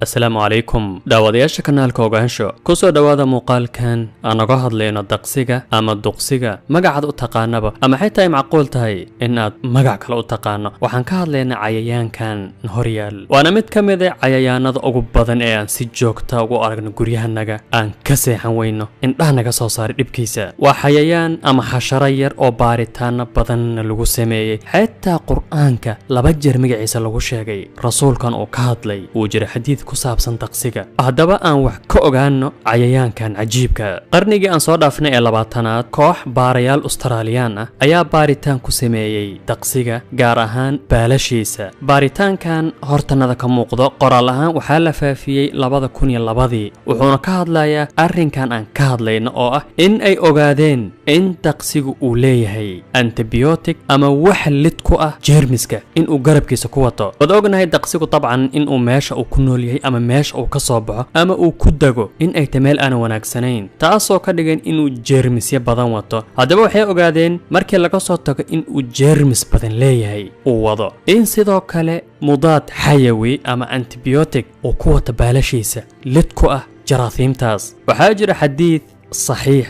السلام عليكم داودياشا kanaalka ogaansho ku soo dhawaada muuqaalkan aan uga hadlayno daqsiga ama duqsiga magacaad u taqaanaba ama xitaa macquul tahay in aad magac kale u taqaano waxaan ka hadlaynaa cayayaankan horyaal waana mid ka mid ah cayayaanada ugu badan ee aan si joogta ugu aragno guryahanaga aan ka seexan weyno indhahanaga soo saaray dhibkiisa waa xayayaan ama xasharo yar oo baaritaan badan lagu sameeyay xitaa quraanka laba jeer magaciisa lagu sheegay rasuulkan oo ka hadlay uu jira xadiid ku saabsan daqsiga hadaba aan wax ka ogaano cayayaankan cajiibka qarnigii aan soo dhaafnay ee 20aad koox baarayaal Australian ah ayaa baaritaan ku sameeyay daqsiga gaar ahaan baalashiisa baaritaankan hortanada ka muuqdo qoraal ahaan waxa la faafiyay 2002 wuxuuna ka hadlayaa arrinkan aan ka hadlayno oo ah in ay ogaadeen in daqsigu uu leeyahay antibiotic ama wax lid ku ah jeermiska in uu garabkiisa ku wato wad ognahay daqsigu tabcan in uu meesha uu ku nool yahay ama meesha uu ka soo baxo ama uu ku dago in ay tameel aan wanaagsanayn taasoo ka dhigan inuu jeermisyo badan wato hadaba waxay ogaadeen markii laga soo tago in uu jeermis badan leeyahay uu wado in sidoo kale mudaad xayawi ama antibiotic uu ku wato baalashiisa lid ku ah jaraasiimtaas waxaa jira xadiid صحيح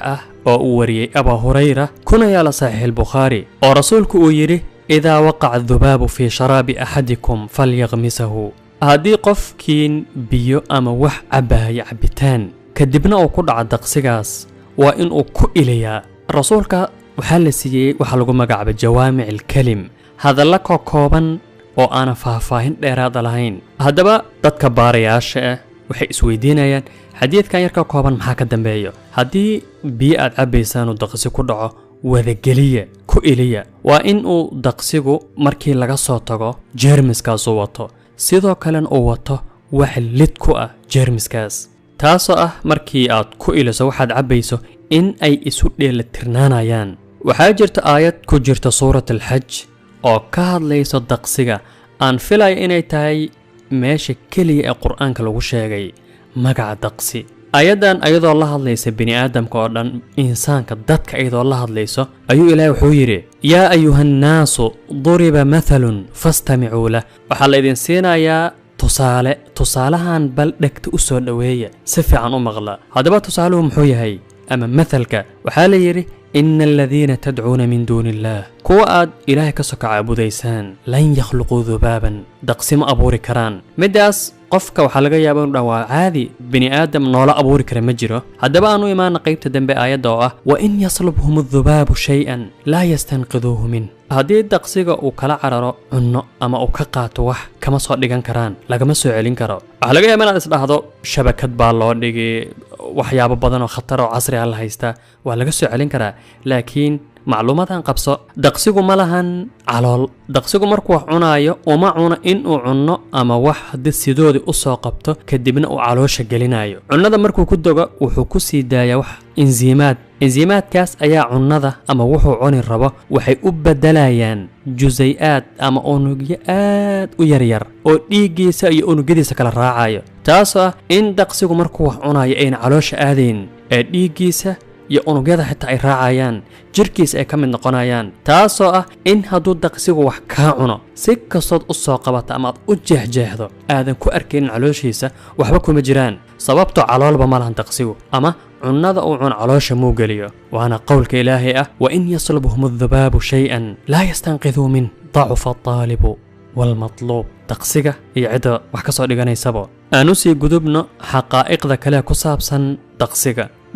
oo uu wariyay Abu Hurayra kuna yaala Sahih al-Bukhari oo rasuulku uu yiri إذا وقع الذباب في شراب أحدكم فليغمسه هذه قفكين بيو أما وح عباية عبتان كدبنا أو كدع دقسيغاس وإن أو كإليا رسولك وحالسيي وحلقو مقعب جوامع الكلم هذا لك كوبا oo aan faahfaahin dheeraad lahayn hadaba dadka baarayaasha waxay isweydiinayaan xadiidkan yarka kooban maxaa ka dambeeyo hadii biyo aad cabaysaan oo daqsi ku dhaco wada geliya ku iliya waa in uu daqsigu markii laga soo tago jeermiskaas uu wato sidoo kale uu wato wax lid ku ah jeermiskaas taasoo ah markii aad ku iliso waxaad cabayso in ay isu dheelitirnaanayaan waxaa jirta aayad ku jirta suuratul hajj oo ka hadlayso daqsiga aan filay inay tahay meesha kaliya ee quraanka lagu sheegay magaca daqsi ayadan ayadoo la hadlaysa bini aadamka oo dhan insaanka dadka ayadoo la hadlayso ayuu ilaahay wuxuu yiri yaa ayuhan naasu duriba mathalun fastami'uu la waxa la idin siinayaa tusaalahan bal dhagta u soo dhaweeya si fiican u maqla hadaba tusaaluhu muxuu yahay ama mathalka waxa la yiri إن الذين تدعون من دون الله كواد إله كسك عبوديسان لن يخلقوا ذبابا دقسم أبوري كران مداس قفك وحلقة يابون روا عادي بني آدم نولا أبوري كران مجره هدبا أنو إيمان قيبت دنب آيات دعوة وإن يصلبهم الذباب شيئا لا يستنقذوه منه هذه الدقسيقة وكلا عرارو عنو أما وكاقات وح كما صدقان كران لغما سوعلين كران وحلقة يابان أسلا هذا شبكة بالون ديجي waxyaabo badan oo khatar oo casri ah la haysta waa laga soo celin karaa laakiin macluumaadkan qabso daqsigu ma lahan calool daqsigu markuu wax cunaayo uma cuno in uu cuno ama wax hadii sidoodi u soo qabto kadibna uu caloosha gelinayo cunada markuu ku dogo wuxuu ku sii daayaa wax enzimaadkaas ayaa cunada ama wuxuu cuni rabo waxay u bedelayaan juzayad ama unugyo aad u yaryar oo dhiigiisa iyo unugyadiisa kala raacayo taasoo in daqsigu markuu wax cunayo ayna caloosha aadeen ee dhiigiisa iyo unugyada xitaa ay raacayaan jirkiisa ay ka mid noqonayaan taasoo ah in hadduu daqsigu wax ka cuno si kastood u soo qabato ama aad u jeexjeexdo aadan ku arkayn calooshiisa waxba kuma jiraan sababtoo caloolba ma lahan daqsigu ama cunada uu cun caloosha muu geliyo waana qowlka ilaahay ah wa in yaslubhum adh-dhubaabu shay'an laa yastanqidhu min ضعف الطالب والمطلوب daqsiga iyo cida wax ka soo dhiganaysaba aanu sii gudubno xaqaa'iqda kale ku saabsan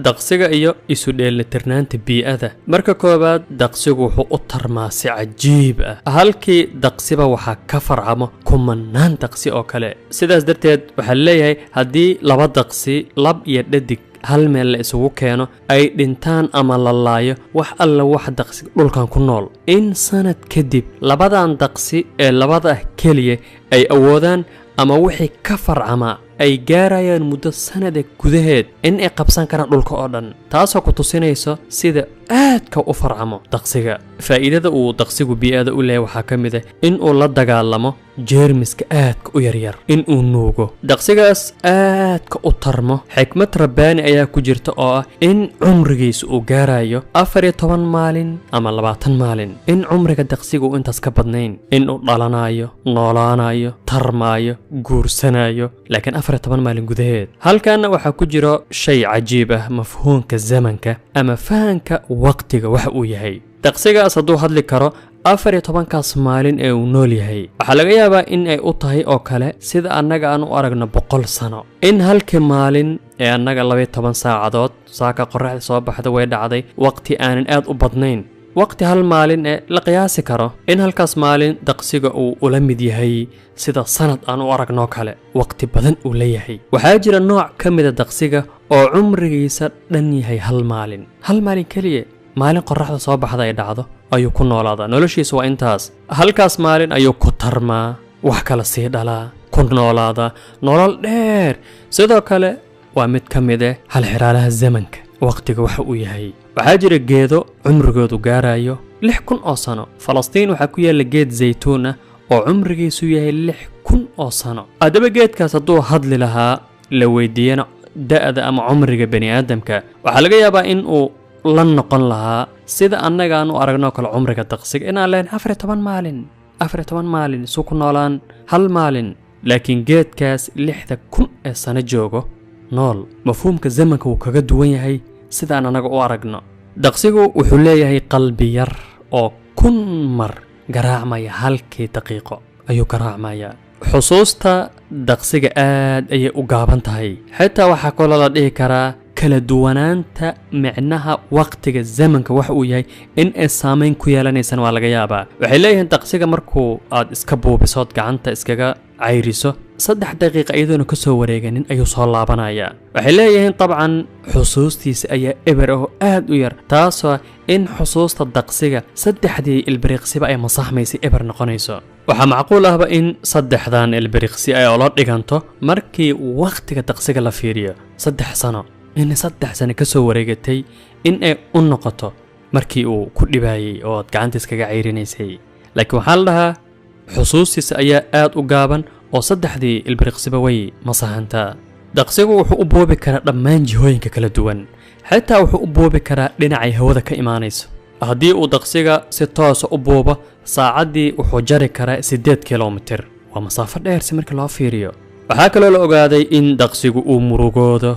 daqsiga iyo isu dheelitirnaanta bii'ada marka koobaad daqsigu wuxuu u tarmaa si cajiib ah halkii daqsiba waxa ka farcamo kumanaan daqsi oo kale sidaas darteed waxa leeyahay hadii laba daqsi lab iyo dhadig hal meel la isugu keeno ay dhintaan ama la laayo wax alla wax daqsi dhulkan ku nool in sanad kadib labadan daqsi ee labada kaliya ay awoodaan ama wixii ka farcama ay gaarayaan muddo sanad gudaheed in ay qabsan karaan dhulka oo dhan taasoo ku tusinayso sida aadka u farcamo daqsiga faa'iidada uu daqsigu bii'ada u leeyahay waxa kamid ah in uu la dagaalamo jeermiska aadka u yaryar in uu nuugo daqsigaas aadka u tarmo xikmad rabbaani ayaa ku jirta oo ah in cumrigiisa uu gaarayo 14 maalin ama 20 maalin in cumriga daqsiga uu intaas ka badnayn in uu dhalanayo noolaanayo tarmaayo guursanayo laakiin 14 maalin gudaheed halkaana waxaa ku jiro shay cajiib ah mafhuumka zamanka ama fahanka waqtiga waxa uu yahay daqsigaas hadduu hadli karo 14kaas maalin ee uu nool yahay waxaa laga yaabaa in ay u tahay oo kale sida annaga aan u aragno 100 sano in halkii maalin ee annaga 12 saacadood saaka qorraxda soo baxda way dhacday waqti aanan aad u badnayn waqti hal maalin ee la qiyaasi karo in halkaas maalin daqsiga uu ula mid yahay sida sanad aan u aragno kale waqti badan uu leeyahay waxaa jira nooc ka mid ah daqsiga oo cumrigiisa dhan yahay hal maalin kaliya maalin qorraxda soo baxda ay dhacdo ayuu ku noolaadaa noloshiisa waa intaas halkaas maalin ayuu ku tarmaa wax kala sii dhalaa ku noolaadaa nolol dheer sidoo kale waa mid ka mid ah halxiraalaha zamanka waqtiga waxa uu yahay waxaa jira geedo cumrigoodu gaarayo 6000 oo sano falastiin waxaa ku yaala geed zaytuun ah oo cumrigiisu yahay 6000 oo sano adaba geedkaas hadduu hadli lahaa la weydiiyana da'da ama cumriga bani aadamka waxaa laga yaabaa in uu la noqon lahaa sida annaga aan u aragno kala cumriga daqsiga inaan leen 14 maalin soo ku noolaan hal maalin laakiin geedkaas 6000 ee sano joogo nool mafhuumka zamanka uu kaga duwan yahay sida aan anaga u aragno daqsigu wuxuu leeyahay qalbi yar oo 1000 mar garaacmaya halkii daqiiqo ayuu garaacmaya xusuusta daqsiga aad ayay u gaaban tahay xitaa waxaa kaloo la dhihi karaa kala duwanaanta micnaha waqtiga zamanka waxa uu yahay in ay saameyn ku yeelanaysan waa laga yaabaa waxay leeyihiin daqsiga markuu aad iska buubisood gacanta iskaga cayriso 3 daqiiqo iyadoona ka soo wareeganin ayuu soo laabanayaa waxay leeyihiin dabcan xusuustiisa ayaa eber oo aad u yar taasoo in xusuusta daqsiga 3 ilbiriqsiba ay masaxmaysay eber noqonayso waxaa macquul ahba in 3 ilbiriqsi ay ula dhiganto markii waqtiga daqsiga la fiiriyo 3 sano in 3 sano ka soo wareegatay in ay u noqoto markii uu ku dhibaayay oo gacanta iskaga cayrinaysay laakiin waxaa la dhahaa xusuustiisa ayaa aad u gaaban oo 3 ilbiriqsiba way masaxantaa daqsigu wuxuu u boobi karaa dhammaan jihooyinka kala duwan xitaa wuxuu u boobi karaa dhinacay hawada ka imaanayso haddii uu daqsiga si toos u boobo saacaddii wuxuu jari karaa 8 kilomitir waa masaafo dheer si markii loo fiiriyo waxaa kaloo la ogaaday in daqsigu uu murugoodo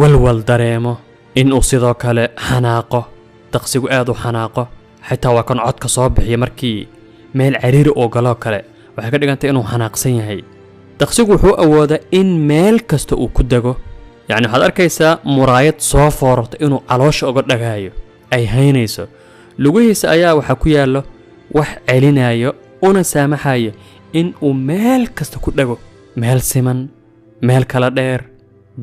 walwal dareemo in uu sidoo kale xanaaqo daqsigu aad u xanaaqo xitaa waa kan codka soo bixiya markii meel cariiri oo galoo kale waxay ka dhigantay inuu xanaaqsan yahay daqsigu wuxuu awoodaa in meel kasta uu ku dago yacni waxaad arkaysaa muraayad soo foorarta inuu caloosha uga dhagaayo ay haynayso lugihiisa ayaa waxaa ku yaallo wax celinayo una saamaxayo in uu meel kasta ku dhago meel siman meel kala dheer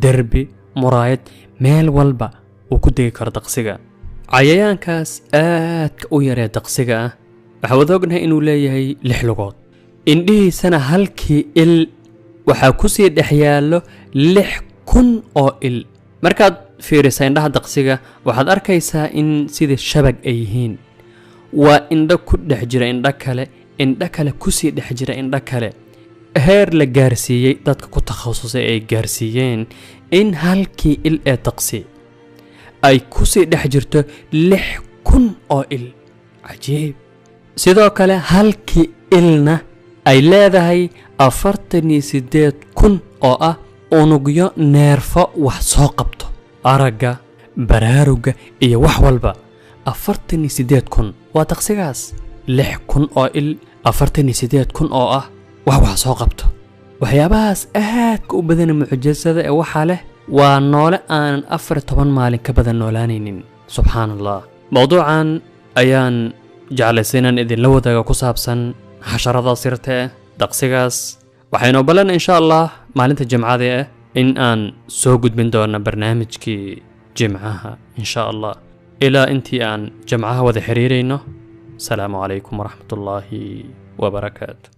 derbi muraayad meel walba uu ku degi karo daqsiga cayayaankaas aadka u yaree daqsiga ah waxaa wada ognahay inuu leeyahay 6 lugood indhihiisana halkii il waxaa ku sii dhex yaallo 6000 oo il markaad fiiriso indhaha daqsiga waxaad arkaysaa in sida shabag ay yihiin waa indho ku dhex jira indho kale ku sii dhex jira indho kale heer la gaarsiiyey dadka ku takhasusay ay gaarsiiyeen in halkii il ee daqsi ay ku sii dhex jirto 6000 oo il cajiib sidoo kale halkii ilna ay leedahay 48000 oo ah unugyo neerfo wax soo qabto aragga baraaruga iyo wax walba 48000 waa daqsigaas 6000 oo il 48000 oo ah wax soo qabto waxyaabahaas aadka u badan mucjisada ee waxa leh waa noole aan 14 maalin ka badan noolaanaynin subxaanallah mawduucan ayaan jeclaysiinaan idin la wadaaga ku saabsan xasharada sirta daqsigaas waxaynu balan insha Allah maalinta jimcada in aan soo gudbin doono barnaamijkii jimcaha insha Allah ila intii aan jimcaha wada xiriirayno salaamu calaykum waraxmatullaahi wabarakaatuh